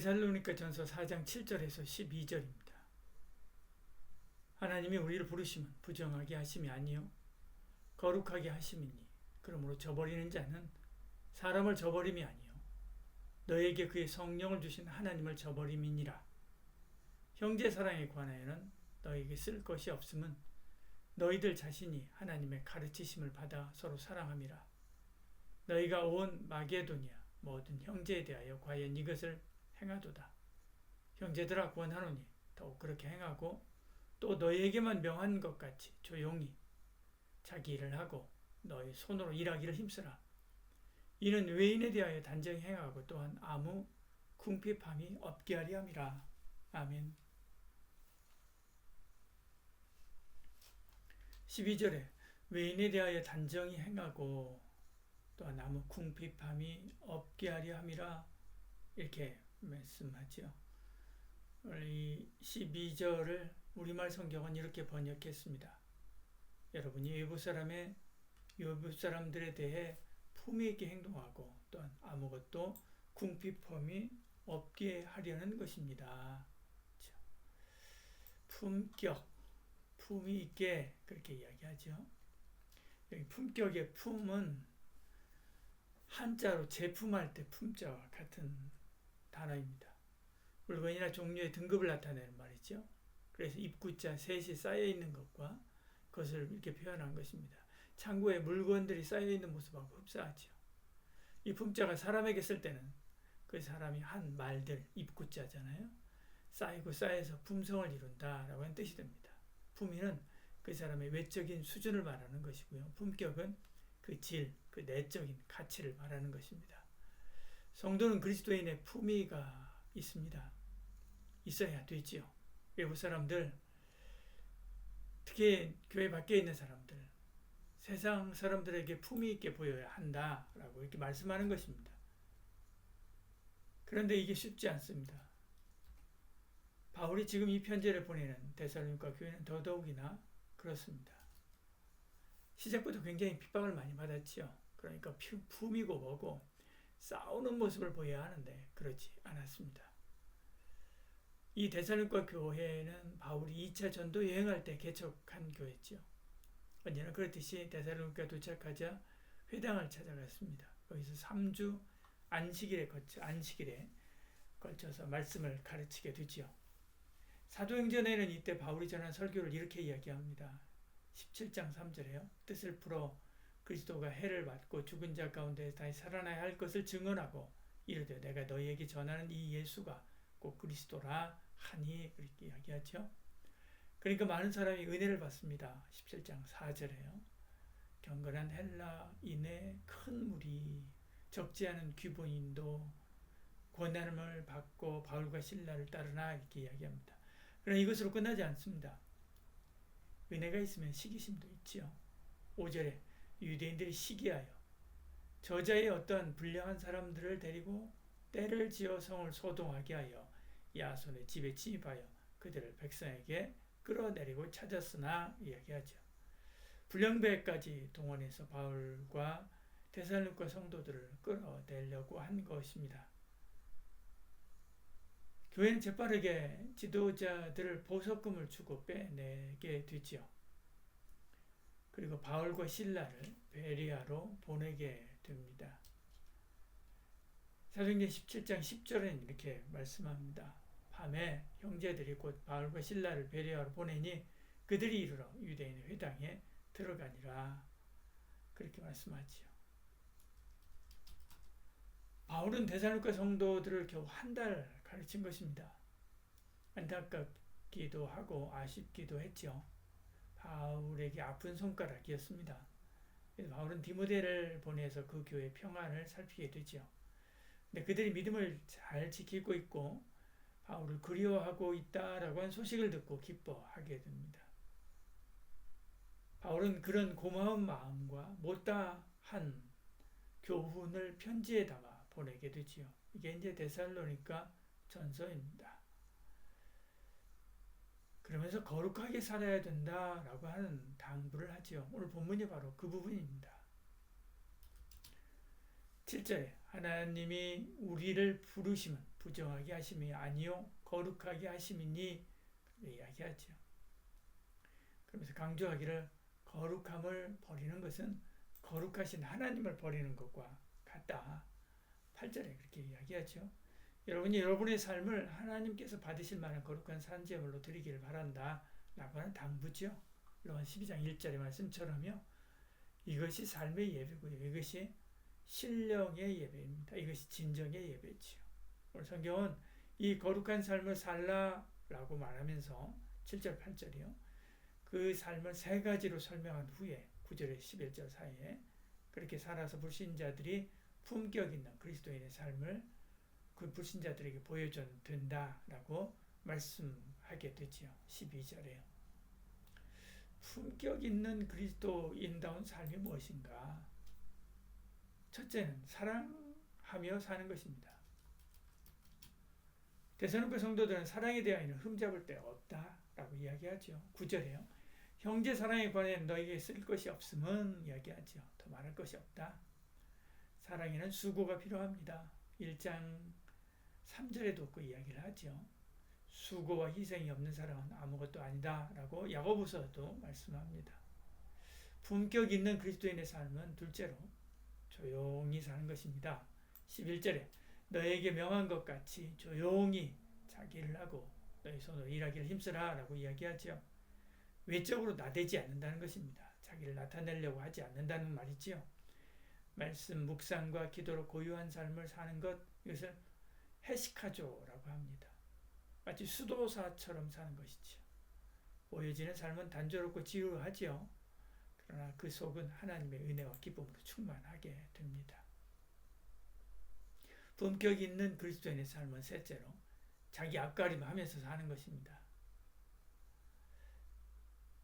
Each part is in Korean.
데살로니가전서 4장 7절에서 12절입니다. 하나님이 우리를 부르심은 부정하게 하심이 아니요 거룩하게 하심이니 그러므로 저버리는 자는 사람을 저버림이 아니요 너에게 그의 성령을 주신 하나님을 저버림이니라. 형제 사랑에 관하여는 너에게 쓸 것이 없음은 너희들 자신이 하나님의 가르치심을 받아 서로 사랑함이라. 너희가 온 마게도냐 모든 형제에 대하여 과연 이것을 행하도다. 형제들아 권하노니 더욱 그렇게 행하고 또 너희에게만 명한 것 같이 조용히 자기 일을 하고 너희 손으로 일하기를 힘쓰라. 이는 외인에 대하여 단정히 행하고 또한 아무 궁핍함이 없게 하리 함이라. 아멘. 12절에 외인에 대하여 단정히 행하고 또한 아무 궁핍함이 없게 하려 함이라 이렇게 말씀하죠. 이 12절을 우리말 성경은 이렇게 번역했습니다. 여러분이 외부 사람들에 대해 품위 있게 행동하고 또한 아무것도 궁핍함이 없게 하려는 것입니다. 품격, 품위 있게 그렇게 이야기하죠. 여기 품격의 품은 한자로 제품할 때 품자와 같은 단어입니다. 물건이나 종류의 등급을 나타내는 말이죠. 그래서 입구자 셋이 쌓여 있는 것과 그것을 이렇게 표현한 것입니다. 창고에 물건들이 쌓여 있는 모습하고 흡사하죠. 이 품자가 사람에게 쓸 때는 그 사람이 한 말들, 입구자잖아요. 쌓이고 쌓여서 품성을 이룬다라고 하는 뜻이 됩니다. 품위는 그 사람의 외적인 수준을 말하는 것이고요. 품격은 그 질, 그 내적인 가치를 말하는 것입니다. 성도는 그리스도인의 품위가 있습니다. 있어야 되지요. 외부 사람들, 특히 교회 밖에 있는 사람들, 세상 사람들에게 품위 있게 보여야 한다라고 이렇게 말씀하는 것입니다. 그런데 이게 쉽지 않습니다. 바울이 지금 이 편지를 보내는 데살로니가 교회는 더더욱이나 그렇습니다. 시작부터 굉장히 핍박을 많이 받았지요. 그러니까 품이고 뭐고 싸우는 모습을 보여야 하는데 그렇지 않았습니다. 이 데살로니가 교회는 바울이 2차 전도 여행할 때 개척한 교회죠. 언제나 그렇듯이 데살로니가 도착하자 회당을 찾아갔습니다. 거기서 3주 안식일에 걸쳐서 말씀을 가르치게 되지요. 사도행전에는 이때 바울이 전한 설교를 이렇게 이야기합니다. 17장 3절에요. 뜻을 풀어 그리스도가 해를 받고 죽은 자 가운데 다시 살아나야 할 것을 증언하고 이르되 내가 너희에게 전하는 이 예수가 곧 그리스도라 하니 그렇게 이야기하죠. 그러니까 많은 사람이 은혜를 받습니다. 17장 4절에요. 경건한 헬라인의 큰 무리 적지 않은 귀본인도 권한을 받고 바울과 실라를 따르나 이렇게 이야기합니다. 그러나 이것으로 끝나지 않습니다. 은혜가 있으면 시기심도 있지요. 5절에 유대인들이 시기하여 저자의 어떤 불량한 사람들을 데리고 때를 지어 성을 소동하게 하여 야손의 집에 침입하여 그들을 백성에게 끌어내리고 찾았으나 이야기하죠. 불량배까지 동원해서 바울과 데살로니가 성도들을 끌어내려고 한 것입니다. 교회는 재빠르게 지도자들을 보석금을 주고 빼내게 되지요. 그리고 바울과 실라를 베리아로 보내게 됩니다. 사도행전 17장 10절에는 이렇게 말씀합니다. 밤에 형제들이 곧 바울과 실라를 베리아로 보내니 그들이 이르러 유대인의 회당에 들어가니라. 그렇게 말씀하지요. 바울은 데살로니가 성도들을 겨우 한 달 가르친 것입니다. 안타깝기도 하고 아쉽기도 했죠. 바울에게 아픈 손가락이었습니다. 바울은 디모데를 보내서 그 교회의 평안을 살피게 되죠. 근데 그들이 믿음을 잘 지키고 있고 바울을 그리워하고 있다라고 하는 소식을 듣고 기뻐하게 됩니다. 바울은 그런 고마운 마음과 못다한 교훈을 편지에 담아 보내게 되지요. 이게 이제 데살로니가 전서입니다. 그러면서 거룩하게 살아야 된다라고 하는 당부를 하지요. 오늘 본문이 바로 그 부분입니다. 7절에 하나님이 우리를 부르심은 부정하게 하심이 아니요 거룩하게 하심이니 이야기하죠. 그러면서 강조하기를 거룩함을 버리는 것은 거룩하신 하나님을 버리는 것과 같다. 8절에 그렇게 이야기하죠. 여러분이 여러분의 삶을 하나님께서 받으실 만한 거룩한 산제물로 드리기를 바란다 라고 하는 당부죠. 로마 12장 1절의 말씀처럼요. 이것이 삶의 예배고요. 이것이 신령의 예배입니다. 이것이 진정의 예배지요. 오늘 성경은 이 거룩한 삶을 살라라고 말하면서 7절 8절이요. 그 삶을 세 가지로 설명한 후에 9절에 11절 사이에 그렇게 살아서 불신자들이 품격 있는 그리스도인의 삶을 그 불신자들에게 보여줘야 된다라고 말씀하게 되지요. 12절에요. 품격 있는 그리스도인다운 삶이 무엇인가? 첫째는 사랑하며 사는 것입니다. 데살로니가 성도들은 사랑에 대하여는 흠잡을 데 없다라고 이야기하죠. 9절에요. 형제 사랑에 관해 너에게 쓸 것이 없음은 이야기하죠. 더 말할 것이 없다. 사랑에는 수고가 필요합니다. 1장 3절에도 그 이야기를 하죠. 수고와 희생이 없는 사람은 아무것도 아니다 라고 야고보서도 말씀합니다. 품격 있는 그리스도인의 삶은 둘째로 조용히 사는 것입니다. 11절에 너에게 명한 것 같이 조용히 자기 일을 하고 너희 손으로 일하기를 힘쓰라 라고 이야기하죠. 외적으로 나대지 않는다는 것입니다. 자기를 나타내려고 하지 않는다는 말이지요. 말씀 묵상과 기도로 고유한 삶을 사는 것, 이것을 해시카조라고 합니다. 마치 수도사처럼 사는 것이죠. 보여지는 삶은 단조롭고 지루하지요. 그러나 그 속은 하나님의 은혜와 기쁨으로 충만하게 됩니다. 품격 있는 그리스도인의 삶은 셋째로 자기 앞가림하면서 사는 것입니다.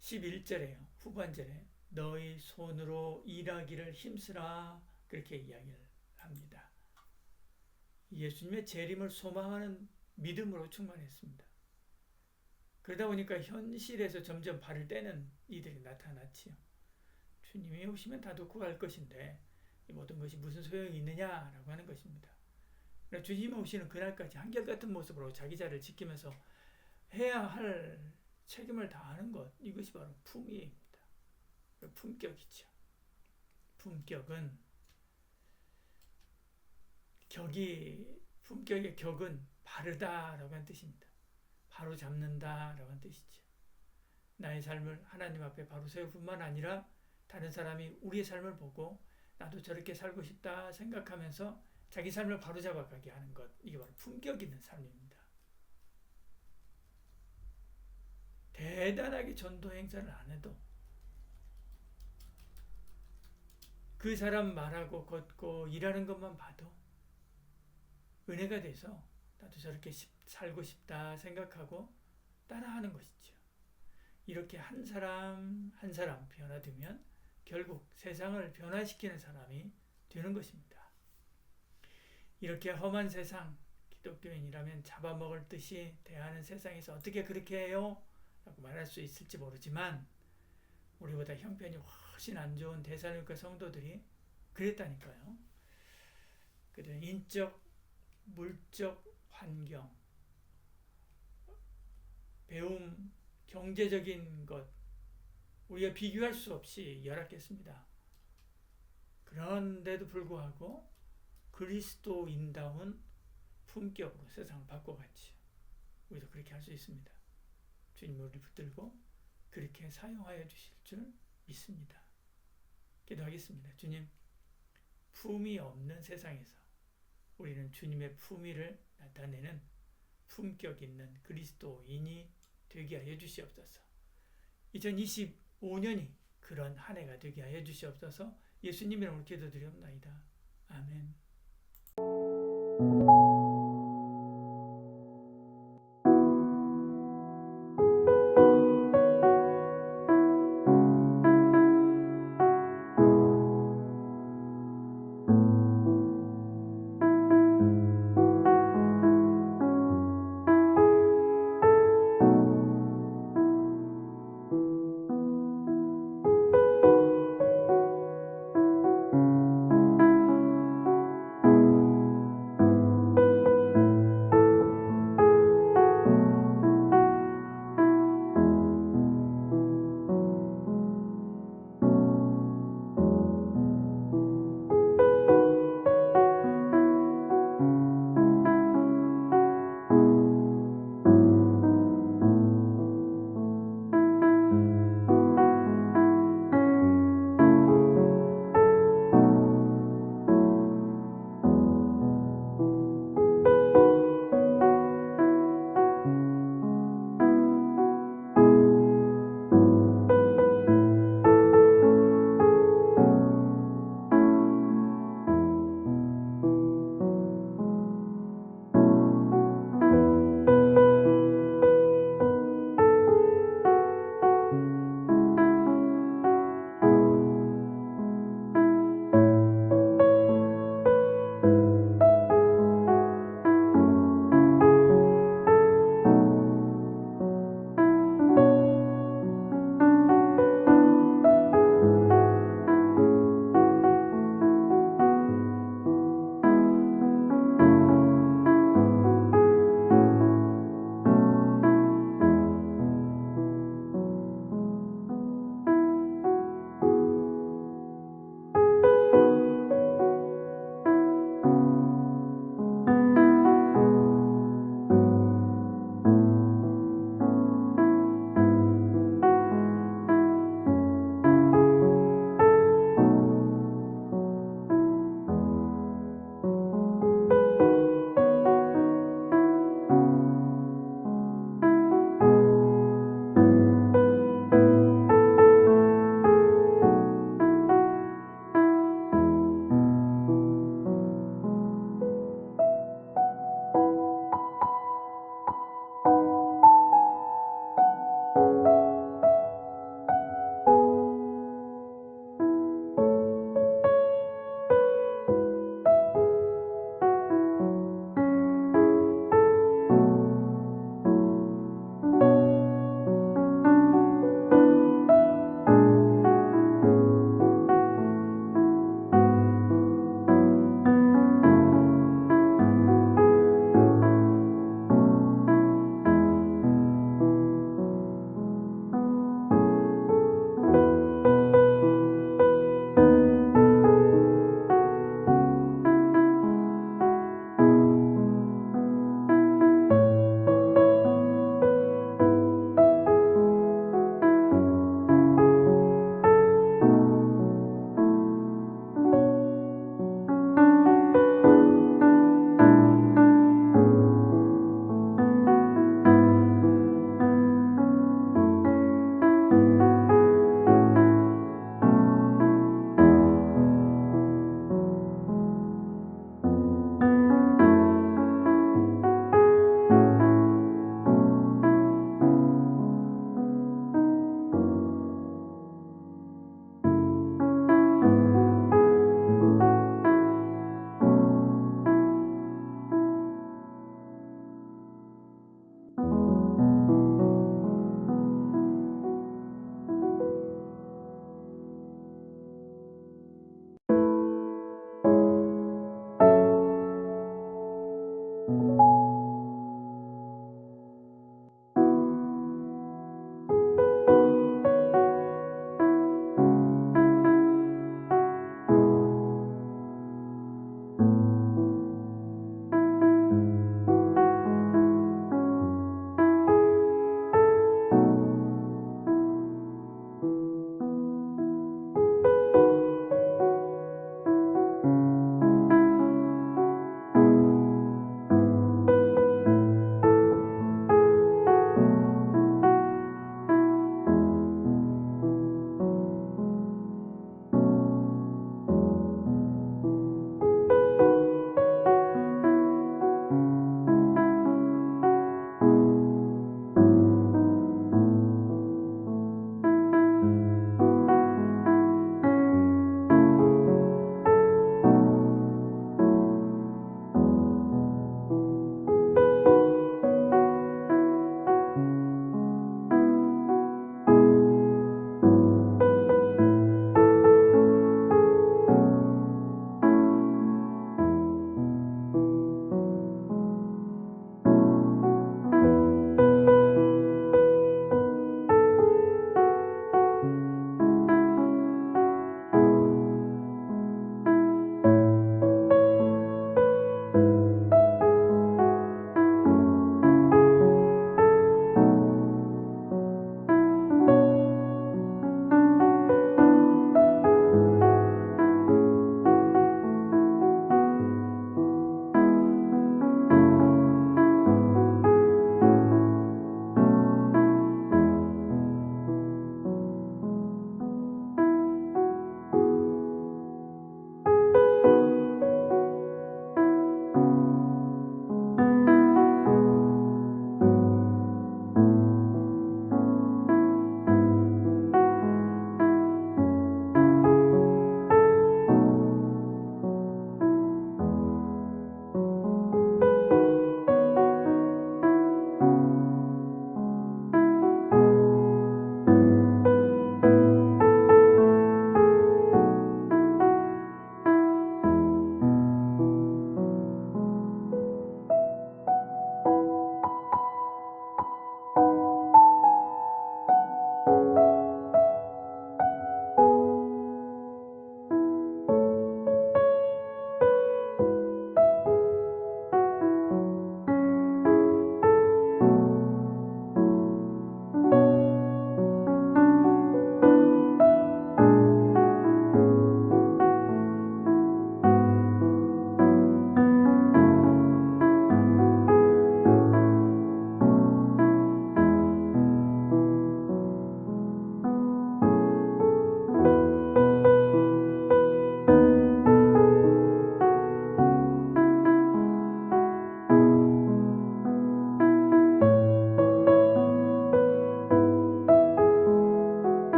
11절에요. 후반절에 너희 손으로 일하기를 힘쓰라 그렇게 이야기를 합니다. 예수님의 재림을 소망하는 믿음으로 충만했습니다. 그러다 보니까 현실에서 점점 발을 떼는 이들이 나타났지요. 주님이 오시면 다 놓고 갈 것인데 이 모든 것이 무슨 소용이 있느냐라고 하는 것입니다. 주님이 오시는 그날까지 한결같은 모습으로 자기 자리를 지키면서 해야 할 책임을 다하는 것, 이것이 바로 품위입니다. 품격이죠. 품격은 품격의 격은 바르다라고 하는 뜻입니다. 바로 잡는다라고 하는 뜻이죠. 나의 삶을 하나님 앞에 바로 세울 뿐만 아니라 다른 사람이 우리의 삶을 보고 나도 저렇게 살고 싶다 생각하면서 자기 삶을 바로 잡아가게 하는 것, 이게 바로 품격 있는 삶입니다. 대단하게 전도 행사를 안 해도 그 사람 말하고 걷고 일하는 것만 봐도 은혜가 돼서 나도 저렇게 살고 싶다 생각하고 따라하는 것이죠. 이렇게 한 사람 한 사람 변화되면 결국 세상을 변화시키는 사람이 되는 것입니다. 이렇게 험한 세상, 기독교인이라면 잡아먹을 듯이 대하는 세상에서 어떻게 그렇게 해요? 라고 말할 수 있을지 모르지만 우리보다 형편이 훨씬 안 좋은 데살로니가 성도들이 그랬다니까요. 그들은 인적, 물적 환경, 배움, 경제적인 것, 우리가 비교할 수 없이 열악했습니다. 그런데도 불구하고 그리스도인다운 품격으로 세상을 바꿔갔지요. 우리도 그렇게 할 수 있습니다. 주님 우리를 붙들고 그렇게 사용하여 주실 줄 믿습니다. 기도하겠습니다. 주님, 품이 없는 세상에서 우리는 주님의 품위를 나타내는 품격 있는 그리스도인이 되게 하여 주시옵소서. 2025년이 그런 한 해가 되게 하여 주시옵소서. 예수님 이름으로 기도드리옵나이다. 아멘.